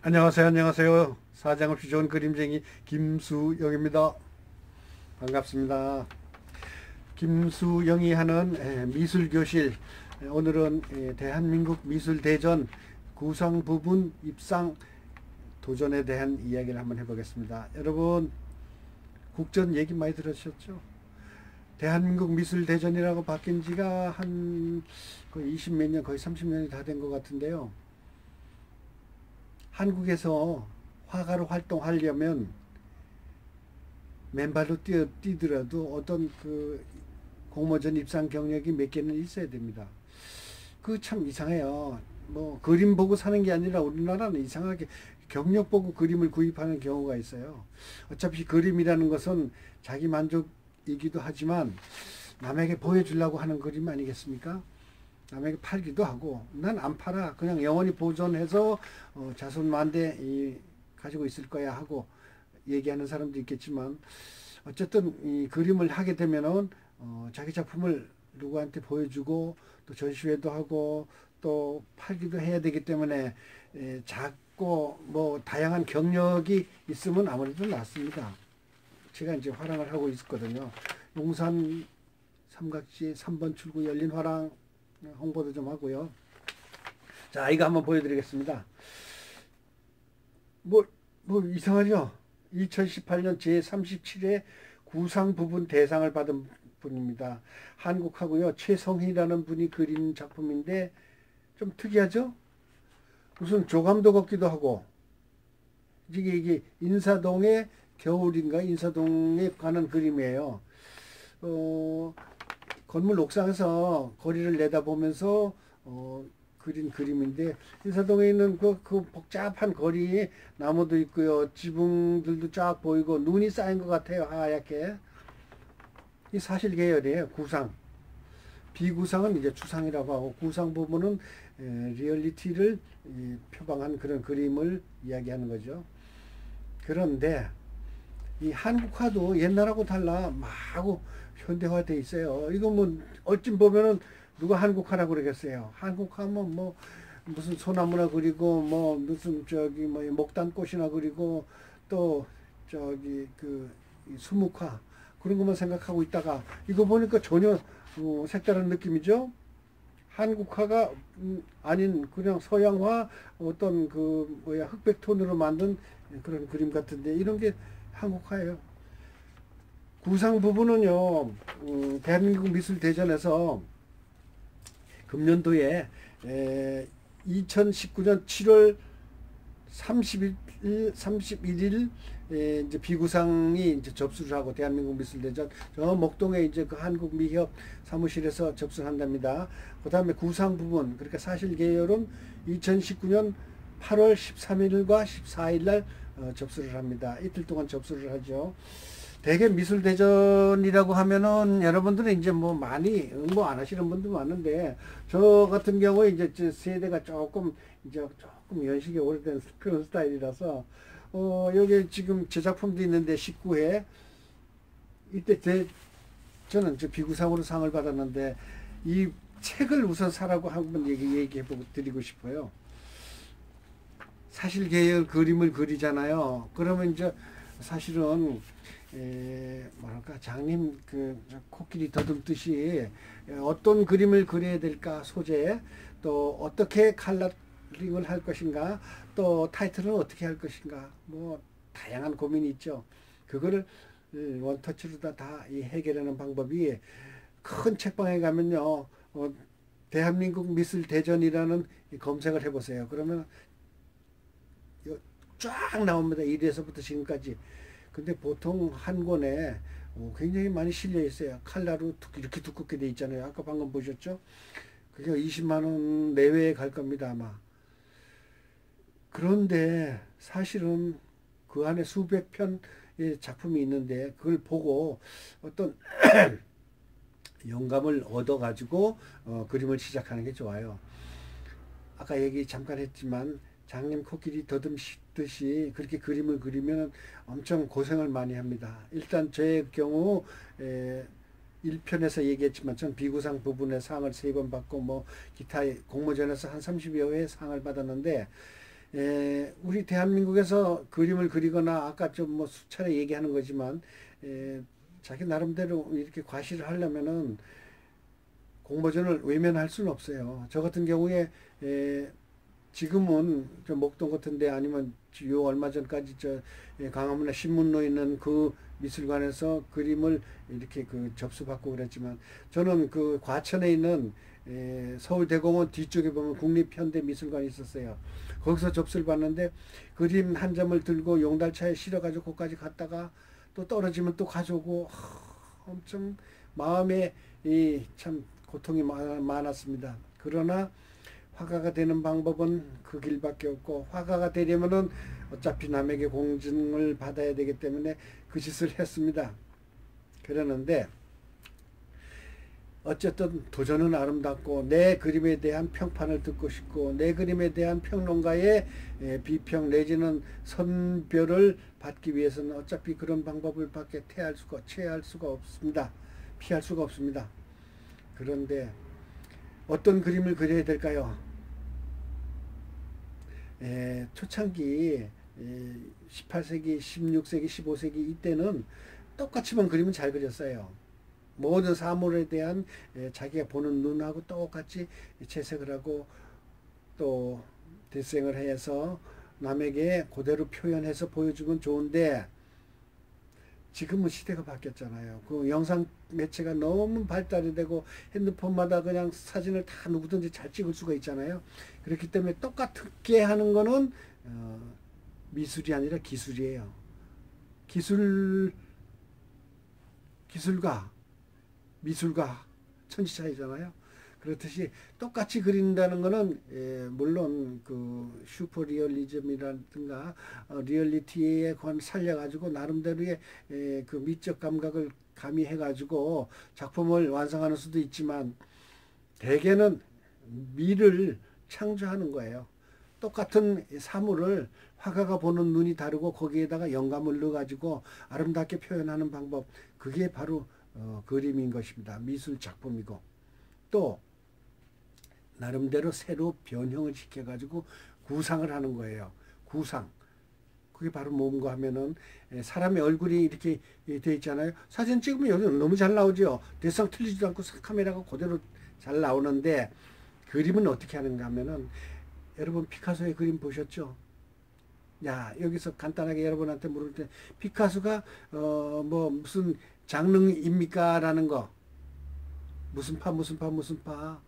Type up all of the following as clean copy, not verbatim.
안녕하세요. 안녕하세요. 사장없이 좋은 그림쟁이 김수영입니다. 반갑습니다. 김수영이 하는 미술교실. 오늘은 대한민국 미술대전 구상 부분 입상 도전에 대한 이야기를 한번 해보겠습니다. 여러분, 국전 얘기 많이 들으셨죠? 대한민국 미술대전이라고 바뀐 지가 한 거의 20 몇 년, 거의 30 년이 다 된 것 같은데요. 한국에서 화가로 활동하려면 맨발로 뛰더라도 어떤 그 공모전 입상 경력이 몇 개는 있어야 됩니다. 그 참 이상해요. 뭐 그림 보고 사는 게 아니라 우리나라는 이상하게 경력 보고 그림을 구입하는 경우가 있어요. 어차피 그림이라는 것은 자기 만족이기도 하지만 남에게 보여주려고 하는 그림 아니겠습니까? 남에게 팔기도 하고 난 안 팔아 그냥 영원히 보존해서 자손만대 가지고 있을 거야 하고 얘기하는 사람도 있겠지만 어쨌든 이 그림을 하게 되면은 자기 작품을 누구한테 보여주고 또 전시회도 하고 또 팔기도 해야 되기 때문에 작고 뭐 다양한 경력이 있으면 아무래도 낫습니다. 제가 이제 화랑을 하고 있었거든요. 용산 삼각지 3번 출구 열린 화랑 홍보도 좀 하고요. 자, 이거 한번 보여드리겠습니다. 뭐 이상하죠? 2018년 제37회 구상 부분 대상을 받은 분입니다. 한국하고요. 최성희라는 분이 그린 작품인데 좀 특이하죠? 무슨 조감도 걷기도 하고 이게 인사동의 겨울인가 인사동에 가는 그림이에요. 건물 옥상에서 거리를 내다보면서 그린 그림인데 인사동에 있는 그 복잡한 거리에 나무도 있고요. 지붕들도 쫙 보이고 눈이 쌓인 것 같아요. 하얗게. 이 사실 계열이에요. 구상. 비구상은 이제 추상이라고 하고 구상 부분은 리얼리티를 표방한 그런 그림을 이야기하는 거죠. 그런데 이 한국화도 옛날하고 달라 마구 현대화돼 있어요. 이거 뭐 어찌 보면은 누가 한국화라고 그러겠어요. 한국화면 뭐 무슨 소나무나 그리고 뭐 무슨 저기 뭐 목단꽃이나 그리고 또 저기 그 수묵화 그런 것만 생각하고 있다가 이거 보니까 전혀 색다른 느낌이죠. 한국화가 아닌 그냥 서양화 어떤 그 뭐야 흑백 톤으로 만든 그런 그림 같은데 이런 게 한국화예요. 구상 부분은요, 대한민국 미술대전에서 금년도에 2019년 7월 31일 이제 비구상이 이제 접수를 하고 대한민국 미술대전 저 목동에 이제 그 한국미협 사무실에서 접수를 한답니다. 그 다음에 구상 부분 그러니까 사실 계열은 2019년 8월 13일과 14일 날 접수를 합니다. 이틀 동안 접수를 하죠. 대개 미술대전이라고 하면은 여러분들은 이제 뭐 많이 응모 안 하시는 분도 많은데 저 같은 경우에 이제 세대가 조금 연식이 오래된 그런 스타일이라서 여기 지금 제 작품도 있는데 19회 이때 저는 저 비구상으로 상을 받았는데 이 책을 우선 사라고 한번 얘기해 드리고 싶어요. 사실 계열 그림을 그리잖아요. 그러면 이제 사실은 뭐랄까 장님 그 코끼리 더듬듯이 어떤 그림을 그려야 될까 소재 또 어떻게 컬러링을 할 것인가 또 타이틀은 어떻게 할 것인가 뭐 다양한 고민이 있죠. 그거를 원터치로 다 해결하는 방법이 큰 책방에 가면요 대한민국 미술 대전이라는 검색을 해보세요. 그러면 쫙 나옵니다. 1회서부터 지금까지. 근데 보통 한 권에 굉장히 많이 실려 있어요. 칼라로 이렇게 두껍게 돼 있잖아요. 아까 방금 보셨죠? 그게 20만 원 내외에 갈 겁니다, 아마. 그런데 사실은 그 안에 수백 편의 작품이 있는데 그걸 보고 어떤 영감을 얻어가지고 그림을 시작하는 게 좋아요. 아까 얘기 잠깐 했지만 장님 코끼리 더듬듯이 그렇게 그림을 그리면 엄청 고생을 많이 합니다. 일단 제 경우 1편에서 얘기했지만 전 비구상 부분에 상을 3번 받고 뭐 기타 공모전에서 한 30여 회 상을 받았는데 우리 대한민국에서 그림을 그리거나 아까 좀 뭐 수차례 얘기하는 거지만 자기 나름대로 이렇게 과시를 하려면은 공모전을 외면할 수는 없어요. 저 같은 경우에 지금은 저 목동 같은데 아니면 요 얼마 전까지 저 강화문에 신문로 있는 그 미술관에서 그림을 이렇게 그 접수받고 그랬지만 저는 그 과천에 있는 서울대공원 뒤쪽에 보면 국립현대미술관이 있었어요. 거기서 접수를 받는데 그림 한 점을 들고 용달차에 실어가지고 거기까지 갔다가 또 떨어지면 또 가져오고 엄청 마음에 참 고통이 많았습니다. 그러나 화가가 되는 방법은 그 길밖에 없고 화가가 되려면은 어차피 남에게 공증을 받아야 되기 때문에 그 짓을 했습니다. 그러는데 어쨌든 도전은 아름답고 내 그림에 대한 평판을 듣고 싶고 내 그림에 대한 평론가의 비평 내지는 선별을 받기 위해서는 어차피 그런 방법을 밖에 취할 수가 없습니다. 피할 수가 없습니다. 그런데 어떤 그림을 그려야 될까요? 초창기 18세기, 16세기, 15세기 이때는 똑같이만 그림은 잘 그렸어요. 모든 사물에 대한 자기가 보는 눈하고 똑같이 채색을 하고 또 데생을 해서 남에게 그대로 표현해서 보여주면 좋은데 지금은 시대가 바뀌었잖아요. 그 영상 매체가 너무 발달이 되고 핸드폰마다 그냥 사진을 다 누구든지 잘 찍을 수가 있잖아요. 그렇기 때문에 똑같게 하는 거는 미술이 아니라 기술이에요. 기술가, 미술가 천지 차이잖아요. 그렇듯이 똑같이 그린다는 거는 물론 그 슈퍼 리얼리즘이라든가 리얼리티에 살려가지고 나름대로의 그 미적 감각을 가미해가지고 작품을 완성하는 수도 있지만 대개는 미를 창조하는 거예요. 똑같은 사물을 화가가 보는 눈이 다르고 거기에다가 영감을 넣어가지고 아름답게 표현하는 방법, 그게 바로 그림인 것입니다. 미술 작품이고 또 나름대로 새로 변형을 시켜가지고 구상을 하는 거예요. 구상. 그게 바로 뭔가 하면은 사람의 얼굴이 이렇게 돼 있잖아요. 사진 찍으면 여기 너무 잘 나오죠. 대상 틀리지도 않고 카메라가 그대로 잘 나오는데 그림은 어떻게 하는가 하면은 여러분 피카소의 그림 보셨죠? 야, 여기서 간단하게 여러분한테 물을 때 피카소가 뭐 무슨 장르입니까? 라는 거. 무슨 파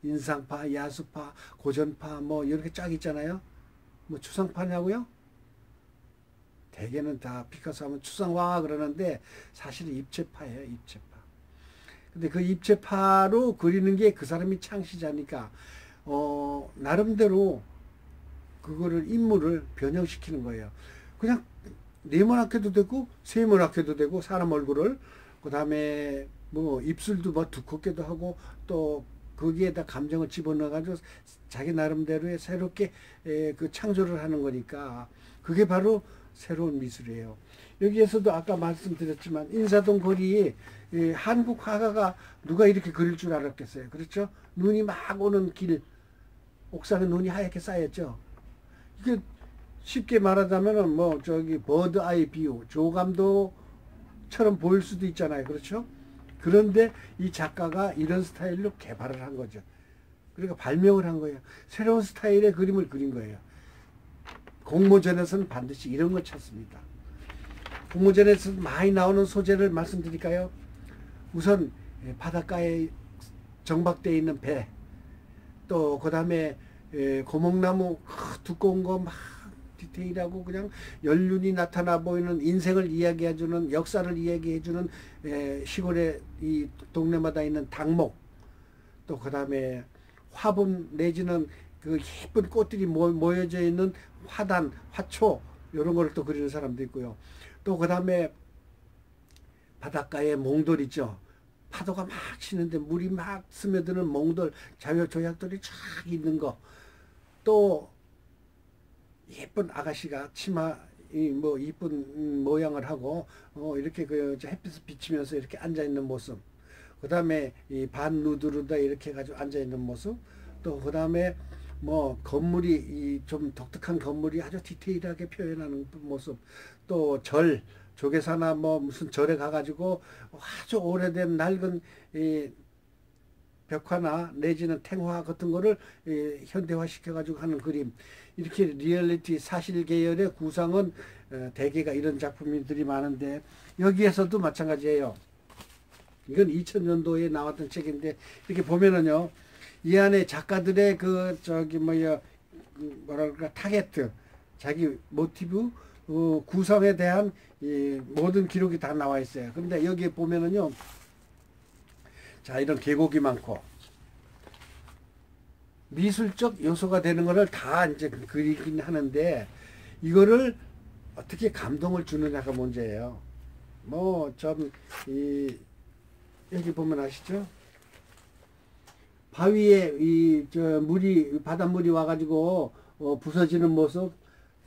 인상파, 야수파, 고전파 뭐 이렇게 쫙 있잖아요. 뭐 추상파냐고요? 대개는 다 피카소 하면 추상화 그러는데 사실은 입체파예요. 입체파. 근데 그 입체파로 그리는 게 그 사람이 창시자니까 나름대로 그거를 인물을 변형시키는 거예요. 그냥 네모나게도 되고 세모나게도 되고 사람 얼굴을 그 다음에 뭐 입술도 뭐 두껍게도 하고 또 거기에다 감정을 집어넣어가지고 자기 나름대로의 새롭게 그 창조를 하는 거니까 그게 바로 새로운 미술이에요. 여기에서도 아까 말씀드렸지만 인사동 거리에 한국 화가가 누가 이렇게 그릴 줄 알았겠어요. 그렇죠? 눈이 막 오는 길, 옥상에 눈이 하얗게 쌓였죠. 이게 쉽게 말하자면은 뭐 저기 버드 아이 뷰, 조감도처럼 보일 수도 있잖아요. 그렇죠? 그런데 이 작가가 이런 스타일로 개발을 한 거죠. 그러니까 발명을 한 거예요. 새로운 스타일의 그림을 그린 거예요. 공모전에서는 반드시 이런 걸 찾습니다. 공모전에서 많이 나오는 소재를 말씀드릴까요? 우선 바닷가에 정박되어 있는 배, 또 그 다음에 고목나무 두꺼운 거 막 디테일하고 그냥 연륜이 나타나 보이는 인생을 이야기해주는 역사를 이야기해주는 시골의 이 동네마다 있는 당목, 또 그 다음에 화분 내지는 그 예쁜 꽃들이 모여져 있는 화단, 화초 이런 걸 또 그리는 사람도 있고요. 또 그 다음에 바닷가에 몽돌 있죠. 파도가 막 치는데 물이 막 스며드는 몽돌, 자유조약돌이 쫙 있는 거. 또 예쁜 아가씨가 치마 뭐 이쁜 모양을 하고 이렇게 그 햇빛을 비치면서 이렇게 앉아 있는 모습. 그 다음에 이 반 누드르다 이렇게 해가지고 앉아 있는 모습. 또 그 다음에 뭐 건물이 좀 독특한 건물이 아주 디테일하게 표현하는 모습, 또 조계사나 뭐 무슨 절에 가가지고 아주 오래된 낡은 이 벽화나 내지는 탱화 같은 거를 현대화 시켜가지고 하는 그림, 이렇게 리얼리티 사실 계열의 구상은 대개가 이런 작품들이 많은데, 여기에서도 마찬가지예요. 이건 2000년도에 나왔던 책인데, 이렇게 보면은요, 이 안에 작가들의 뭐랄까 타겟, 자기 모티브, 구성에 대한 이 모든 기록이 다 나와 있어요. 그런데 여기에 보면은요, 자, 이런 계곡이 많고 미술적 요소가 되는 거를 다 이제 그리긴 하는데, 이거를 어떻게 감동을 주느냐가 문제예요. 여기 보면 아시죠? 바위에 바닷물이 와가지고 부서지는 모습,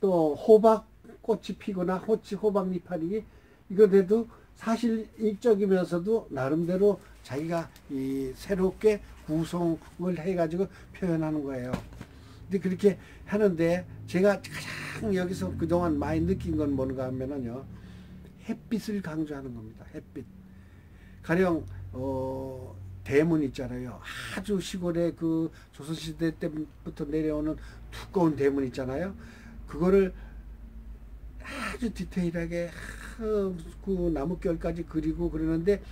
또 호박 꽃이 피거나 호박 이파리, 이거에도 사실 일적이면서도 나름대로 자기가 새롭게 구성을 해가지고 표현하는 거예요. 근데 그렇게 하는데, 제가 가장 여기서 그동안 많이 느낀 건 뭔가 하면은요, 햇빛을 강조하는 겁니다. 햇빛. 가령 대문 있잖아요. 아주 시골의 그 조선시대 때부터 내려오는 두꺼운 대문 있잖아요. 그거를 아주 디테일하게 그 나뭇결까지 그리고 그러는데,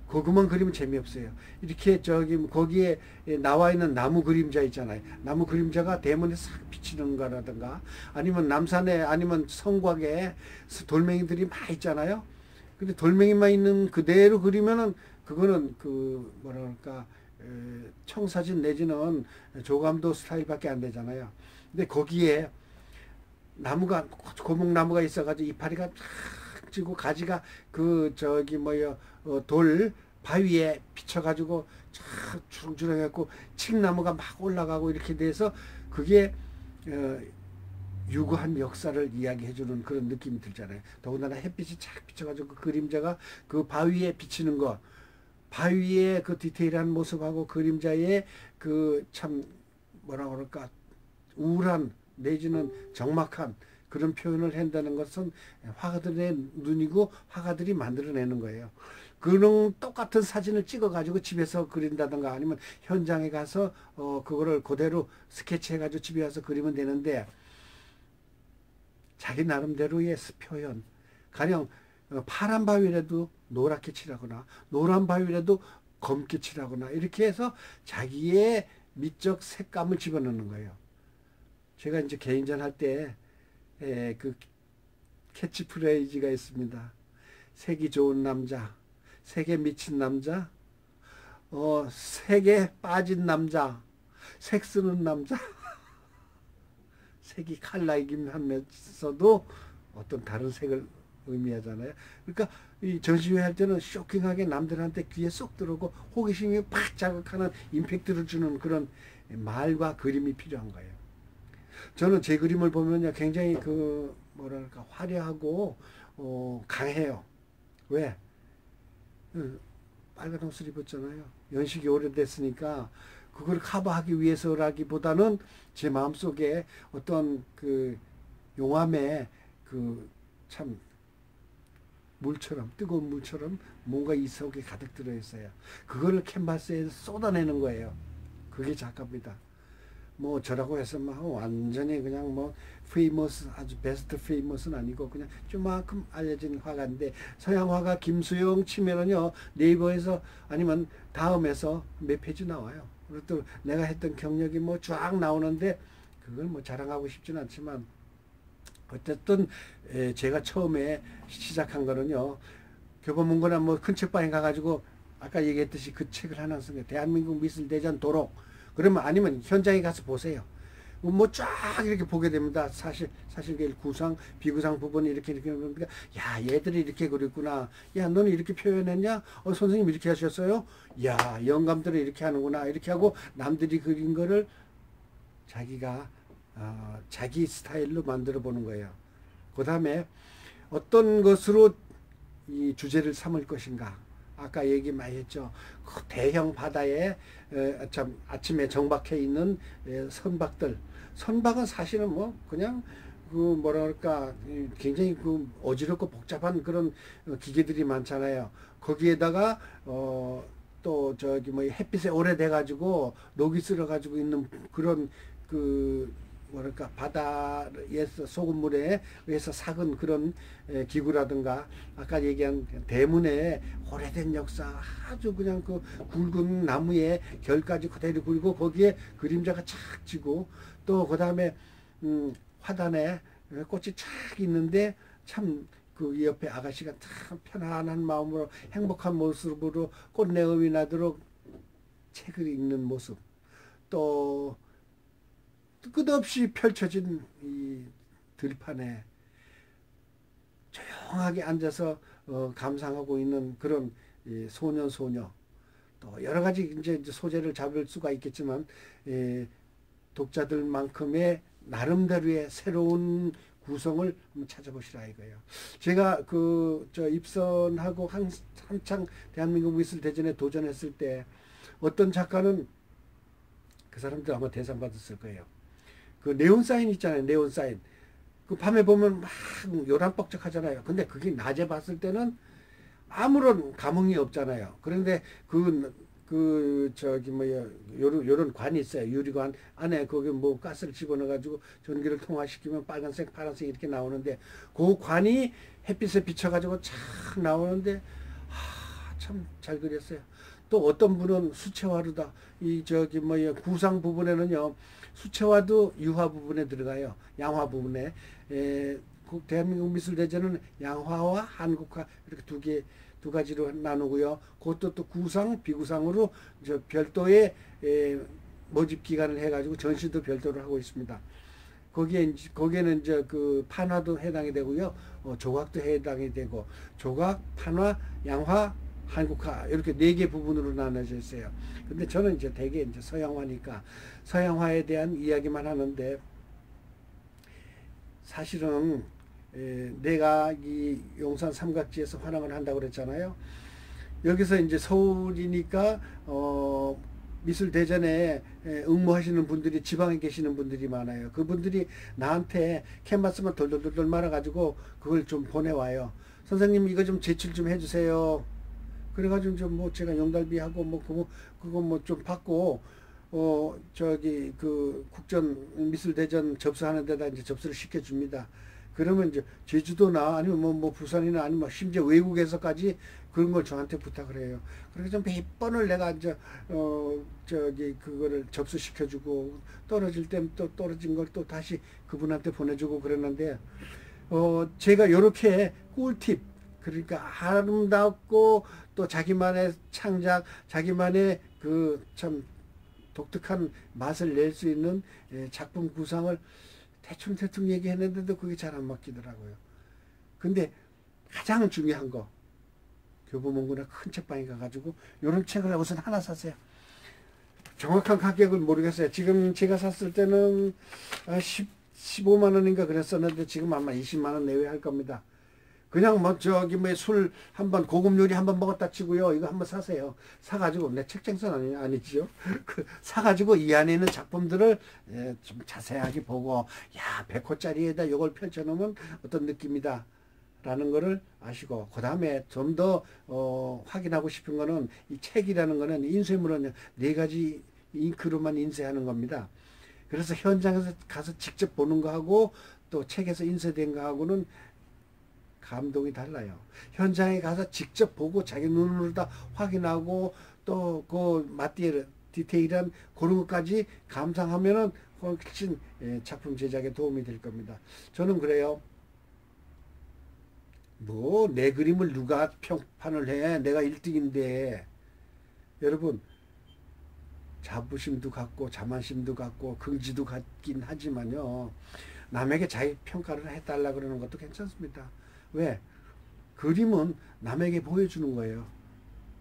그것만 그리면 재미없어요. 이렇게 거기에 나와 있는 나무 그림자 있잖아요. 나무 그림자가 대문에 싹 비치는 거라든가, 아니면 남산에, 아니면 성곽에 돌멩이들이 많이 있잖아요. 근데 돌멩이만 있는 그대로 그리면은, 그거는 뭐랄까, 청사진 내지는 조감도 스타일밖에 안 되잖아요. 근데 거기에 고목나무가 있어가지고 이파리가 탁 찌고 가지가 돌 바위에 비쳐가지고 쫙 주렁주렁해갖고 칡나무가 막 올라가고 이렇게 돼서, 그게 유구한 역사를 이야기해주는 그런 느낌이 들잖아요. 더군다나 햇빛이 착 비쳐가지고 그 그림자가 그 바위에 비치는 거, 바위의 그 디테일한 모습하고 그림자의 참 뭐라 그럴까, 우울한 내지는 적막한 그런 표현을 한다는 것은 화가들의 눈이고 화가들이 만들어내는 거예요. 그런 똑같은 사진을 찍어가지고 집에서 그린다든가, 아니면 현장에 가서 그거를 그대로 스케치해가지고 집에 와서 그리면 되는데, 자기 나름대로의 표현, 가령 파란 바위라도 노랗게 칠하거나, 노란 바위라도 검게 칠하거나, 이렇게 해서 자기의 미적 색감을 집어넣는 거예요. 제가 이제 개인전 할 때 그 캐치프레이즈가 있습니다. 색이 좋은 남자, 색에 미친 남자, 색에 빠진 남자, 색 쓰는 남자. 색이 칼라이긴 하면서도 어떤 다른 색을 의미하잖아요. 그러니까 이 전시회 할 때는 쇼킹하게 남들한테 귀에 쏙 들어오고 호기심이 팍 자극하는 임팩트를 주는 그런 말과 그림이 필요한 거예요. 저는 제 그림을 보면요, 굉장히 뭐랄까, 화려하고 강해요. 왜? 빨간 옷을 입었잖아요. 연식이 오래됐으니까 그걸 커버하기 위해서라기보다는 제 마음속에 어떤 용암의 참 물처럼, 뜨거운 물처럼 뭔가 이 속에 가득 들어 있어요. 그거를 캔버스에 쏟아내는 거예요. 그게 작가입니다. 뭐 저라고 해서 완전히 그냥 페이머스, 아주 베스트 페이머스는 아니고 그냥 좀만큼 알려진 화가인데, 서양 화가 김수영 치면은요, 네이버에서 아니면 다음에서 몇 페이지 나와요. 그리고 또 내가 했던 경력이 쫙 나오는데, 그걸 자랑하고 싶지는 않지만, 어쨌든 제가 처음에 시작한 거는요, 교보문고나 큰 책방에 가가지고 아까 얘기했듯이 그 책을 하나 쓴 대한민국 미술대전 도록. 그러면, 아니면 현장에 가서 보세요. 쫙 이렇게 보게 됩니다. 사실 구상, 비구상 부분이 이렇게 그러니까, 야, 얘들이 이렇게 그렸구나. 야, 너는 이렇게 표현했냐? 선생님 이렇게 하셨어요? 야, 영감들이 이렇게 하는구나. 이렇게 하고 남들이 그린 거를 자기가 자기 스타일로 만들어 보는 거예요. 그 다음에 어떤 것으로 이 주제를 삼을 것인가, 아까 얘기 많이 했죠. 그 대형 바다에 참 아침에 정박해 있는 선박들. 선박은 사실은 뭐 그냥 그 뭐랄까 굉장히 그 어지럽고 복잡한 그런 기계들이 많잖아요. 거기에다가 또 저기 뭐 햇빛에 오래돼 가지고 녹이 쓸어 가지고 있는 그런 그 뭐랄까 바다에서 소금물에 의해서 삭은 그런 기구라든가 아까 얘기한 대문에 오래된 역사 아주 그냥 그 굵은 나무에 결까지 그대로 굵고 거기에 그림자가 착 지고 또 그다음에 화단에 꽃이 착 있는데 참 그 옆에 아가씨가 참 편안한 마음으로 행복한 모습으로 꽃내음이 나도록 책을 읽는 모습 또 끝없이 펼쳐진 이 들판에 조용하게 앉아서 감상하고 있는 그런 소년 소녀 또 여러 가지 이제 소재를 잡을 수가 있겠지만 독자들만큼의 나름대로의 새로운 구성을 한번 찾아보시라 이거예요. 제가 저 입선하고 한창 대한민국 미술대전에 도전했을 때 어떤 작가는 그 사람들 아마 대상 받았을 거예요. 그 네온사인 있잖아요. 네온사인. 그 밤에 보면 막 요란뻑적하잖아요. 근데 그게 낮에 봤을 때는 아무런 감흥이 없잖아요. 그런데 저기 뭐야 요런 관이 있어요. 유리관 안에 거기 뭐 가스를 집어넣어 가지고 전기를 통화시키면 빨간색 파란색 이렇게 나오는데 그 관이 햇빛에 비쳐 가지고 착 나오는데 참 잘 그렸어요. 또 어떤 분은 수채화로다. 이 저기 뭐야 구상 부분에는요. 수채화도 유화 부분에 들어가요. 양화 부분에. 대한민국 미술대전은 양화와 한국화 이렇게 두 가지로 나누고요. 그것도 또 구상, 비구상으로 저 별도의 모집 기간을 해가지고 전시도 별도로 하고 있습니다. 거기에는 이제 그 판화도 해당이 되고요. 조각도 해당이 되고 조각, 판화, 양화, 한국화 이렇게 4개 부분으로 나눠져 있어요. 근데 저는 이제 대개 이제 서양화니까 서양화에 대한 이야기만 하는데 사실은 내가 이 용산 삼각지에서 환영을 한다고 그랬잖아요. 여기서 이제 서울이니까 미술대전에 응모하시는 분들이 지방에 계시는 분들이 많아요. 그분들이 나한테 캔버스만 돌돌돌 말아가지고 그걸 좀 보내와요. 선생님 이거 좀 제출 좀 해주세요. 그래가지고 좀 뭐 제가 용달비하고 뭐 그거 뭐 좀 받고 저기 그 국전 미술대전 접수하는 데다 이제 접수를 시켜줍니다. 그러면 이제 제주도나 아니면 뭐 부산이나 아니면 심지어 외국에서까지 그런 걸 저한테 부탁을 해요. 그래서 좀 몇 번을 내가 이제 저기 그거를 접수시켜주고 떨어질 땐 또 떨어진 걸 또 다시 그분한테 보내주고 그랬는데 제가 요렇게 꿀팁 그러니까 아름답고 또 자기만의 창작 자기만의 그 참 독특한 맛을 낼 수 있는 작품 구상을 대충 얘기했는데도 그게 잘 안 맞기더라고요. 근데 가장 중요한 거 교보문고나 큰 책방에 가가지고 이런 책을 우선 하나 샀어요. 정확한 가격을 모르겠어요. 지금 제가 샀을 때는 15만 원인가 그랬었는데 지금 아마 20만 원 내외 할 겁니다. 그냥 뭐 저기 뭐 술 한번 고급 요리 한번 먹었다 치고요. 이거 한번 사세요. 사가지고 내 책장선 아니죠. 사가지고 이 안에 있는 작품들을 좀 자세하게 보고 야 100호짜리에다 이걸 펼쳐놓으면 어떤 느낌이다. 라는 거를 아시고 그 다음에 좀 더 확인하고 싶은 거는 이 책이라는 거는 인쇄물은 4가지 잉크로만 인쇄하는 겁니다. 그래서 현장에서 가서 직접 보는 거하고 또 책에서 인쇄된 거하고는 감동이 달라요. 현장에 가서 직접 보고 자기 눈으로 다 확인하고 또 그 디테일한 그런 것까지 감상하면은 훨씬 작품 제작에 도움이 될 겁니다. 저는 그래요. 뭐 내 그림을 누가 평판을 해? 내가 1등인데. 여러분 자부심도 갖고 자만심도 갖고 긍지도 갖긴 하지만요. 남에게 자기 평가를 해달라 그러는 것도 괜찮습니다. 왜? 그림은 남에게 보여주는 거예요.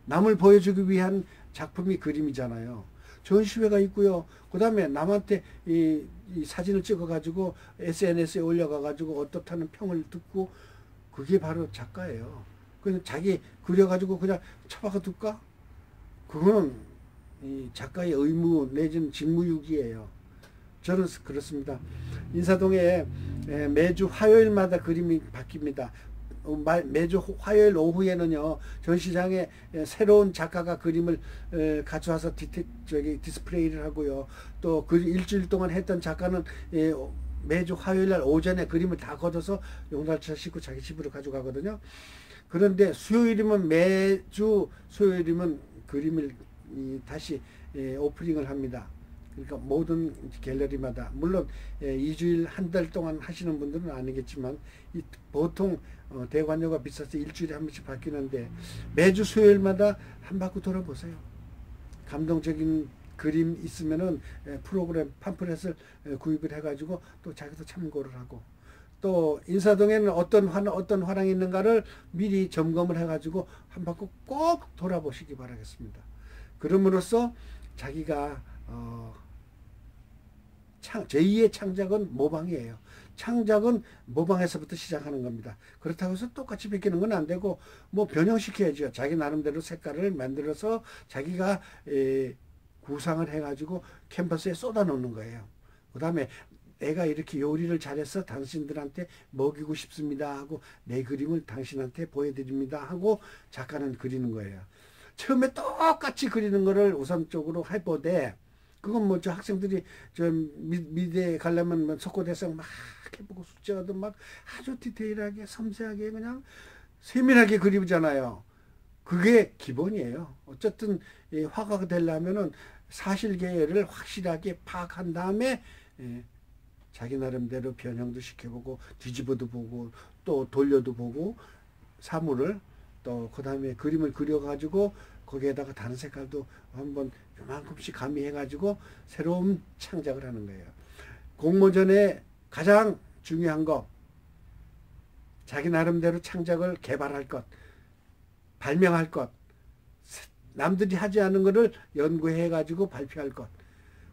남을 보여주기 위한 작품이 그림이잖아요. 전시회가 있고요. 그 다음에 남한테 이 사진을 찍어가지고 SNS에 올려가가지고 어떻다는 평을 듣고 그게 바로 작가예요. 그냥 자기 그려가지고 그냥 처박아 둘까? 그거는 이 작가의 의무 내지는 직무유기예요. 저는 그렇습니다. 인사동에 매주 화요일마다 그림이 바뀝니다. 매주 화요일 오후에는요, 전시장에 새로운 작가가 그림을 가져와서 디스플레이를 하고요. 또 그 일주일 동안 했던 작가는 매주 화요일 날 오전에 그림을 다 걷어서 용달차 싣고 자기 집으로 가져가거든요. 그런데 매주 수요일이면 그림을 다시 오프닝을 합니다. 그러니까 모든 갤러리마다, 물론 2주일 한 달 동안 하시는 분들은 아니겠지만 보통 대관료가 비싸서 일주일에 한 번씩 바뀌는데 매주 수요일마다 한 바퀴 돌아보세요. 감동적인 그림 있으면은 프로그램 팜플렛을 구입을 해가지고 또 자기도 참고를 하고, 또 인사동에는 어떤 화랑이 있는가를 미리 점검을 해가지고 한 바퀴 꼭 돌아보시기 바라겠습니다. 그럼으로써 자기가 제2의 창작은 모방이에요. 창작은 모방에서부터 시작하는 겁니다. 그렇다고 해서 똑같이 베끼는 건 안 되고, 뭐 변형시켜야죠. 자기 나름대로 색깔을 만들어서 자기가 구상을 해가지고 캔버스에 쏟아 놓는 거예요. 그 다음에 내가 이렇게 요리를 잘해서 당신들한테 먹이고 싶습니다 하고, 내 그림을 당신한테 보여드립니다 하고 작가는 그리는 거예요. 처음에 똑같이 그리는 거를 우선적으로 해보되, 그건 뭐 저 학생들이 저 미대에 가려면 뭐 석고대성 막 해보고 숙제도 막 아주 디테일하게 섬세하게 그냥 세밀하게 그리잖아요. 그게 기본이에요. 어쨌든 화가가 되려면은 사실계를 확실하게 파악한 다음에 자기 나름대로 변형도 시켜보고 뒤집어도 보고 또 돌려도 보고 사물을, 또 그 다음에 그림을 그려가지고 거기에다가 다른 색깔도 한번 요만큼씩 가미해가지고 새로운 창작을 하는 거예요. 공모전에 가장 중요한 거, 자기 나름대로 창작을 개발할 것, 발명할 것, 남들이 하지 않은 것을 연구해가지고 발표할 것,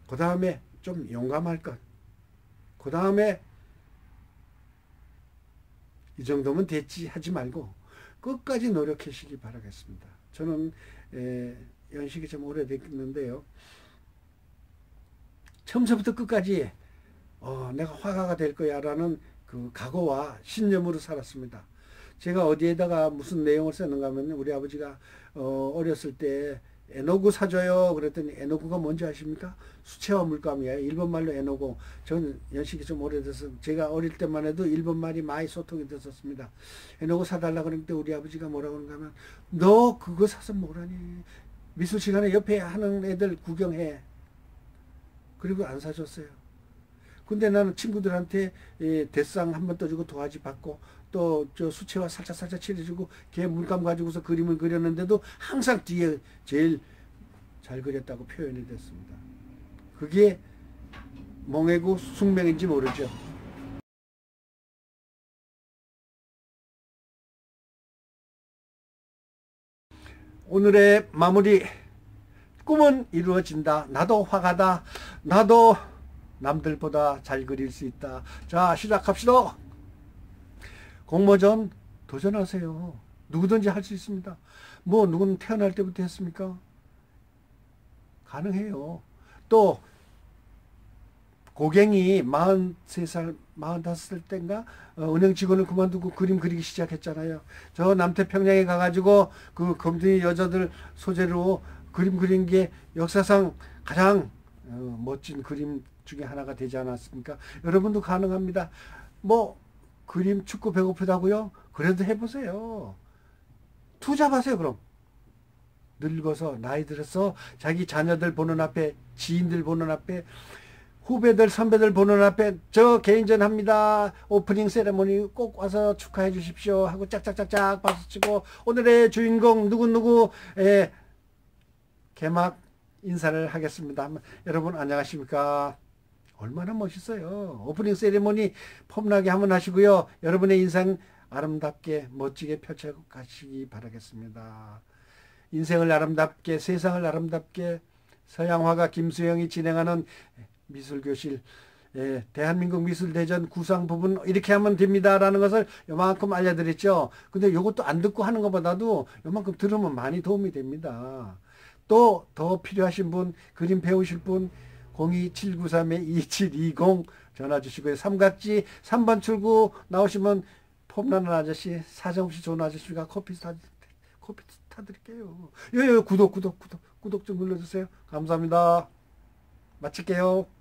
그 다음에 좀 용감할 것, 그 다음에 이 정도면 됐지 하지 말고 끝까지 노력하시기 바라겠습니다. 저는 연식이 좀 오래됐는데요, 처음부터 끝까지 내가 화가가 될 거야 라는 그 각오와 신념으로 살았습니다. 제가 어디에다가 무슨 내용을 썼는가 하면, 우리 아버지가 어렸을 때絵の具 사줘요 그랬더니,絵の具가 뭔지 아십니까? 수채화 물감이에요. 일본말로絵の具. 저는 연식이 좀 오래돼서 제가 어릴 때만 해도 일본말이 많이 소통이 됐었습니다.絵の具 사달라 그러는데 우리 아버지가 뭐라고 하는가 하면, 너 그거 사서 뭐라니, 미술 시간에 옆에 하는 애들 구경해. 그리고 안 사줬어요. 근데 나는 친구들한테 대상 한번 떠주고 도화지 받고, 또 저 수채화 살짝 칠해주고 걔 물감 가지고서 그림을 그렸는데도 항상 뒤에 제일 잘 그렸다고 표현이 됐습니다. 그게 몽해고 숙명인지 모르죠. 오늘의 마무리. 꿈은 이루어진다. 나도 화가다. 나도 남들보다 잘 그릴 수 있다. 자, 시작합시다. 공모전 도전하세요. 누구든지 할 수 있습니다. 뭐 누구는 태어날 때부터 했습니까? 가능해요. 또 고갱이 43살, 45살 때인가 은행 직원을 그만두고 그림 그리기 시작했잖아요. 저 남태평양에 가가지고 그 검둥이 여자들 소재로 그림 그린 게 역사상 가장 멋진 그림 중에 하나가 되지 않았습니까? 여러분도 가능합니다. 뭐 그림 축구 배고프다고요? 그래도 해보세요. 투잡하세요. 그럼 늙어서 나이 들어서 자기 자녀들 보는 앞에, 지인들 보는 앞에, 후배들 선배들 보는 앞에 저 개인전 합니다. 오프닝 세레모니 꼭 와서 축하해 주십시오 하고 짝짝짝짝 박수치고 오늘의 주인공 누구누구 개막 인사를 하겠습니다. 여러분 안녕하십니까? 얼마나 멋있어요. 오프닝 세레모니 폼나게 한번 하시고요. 여러분의 인생 아름답게 멋지게 펼쳐 가시기 바라겠습니다. 인생을 아름답게, 세상을 아름답게, 서양화가 김수영이 진행하는 미술교실 예, 대한민국 미술대전 구상 부분 이렇게 하면 됩니다라는 것을 요만큼 알려드렸죠. 근데 요것도 안 듣고 하는 것보다도 요만큼 들으면 많이 도움이 됩니다. 또 더 필요하신 분, 그림 배우실 분 02793-2720 전화 주시고요. 삼각지 3번 출구 나오시면 폼나는 아저씨, 사정없이 좋은 아저씨가 커피 타드릴게요. 요, 구독 좀 눌러주세요. 감사합니다. 마칠게요.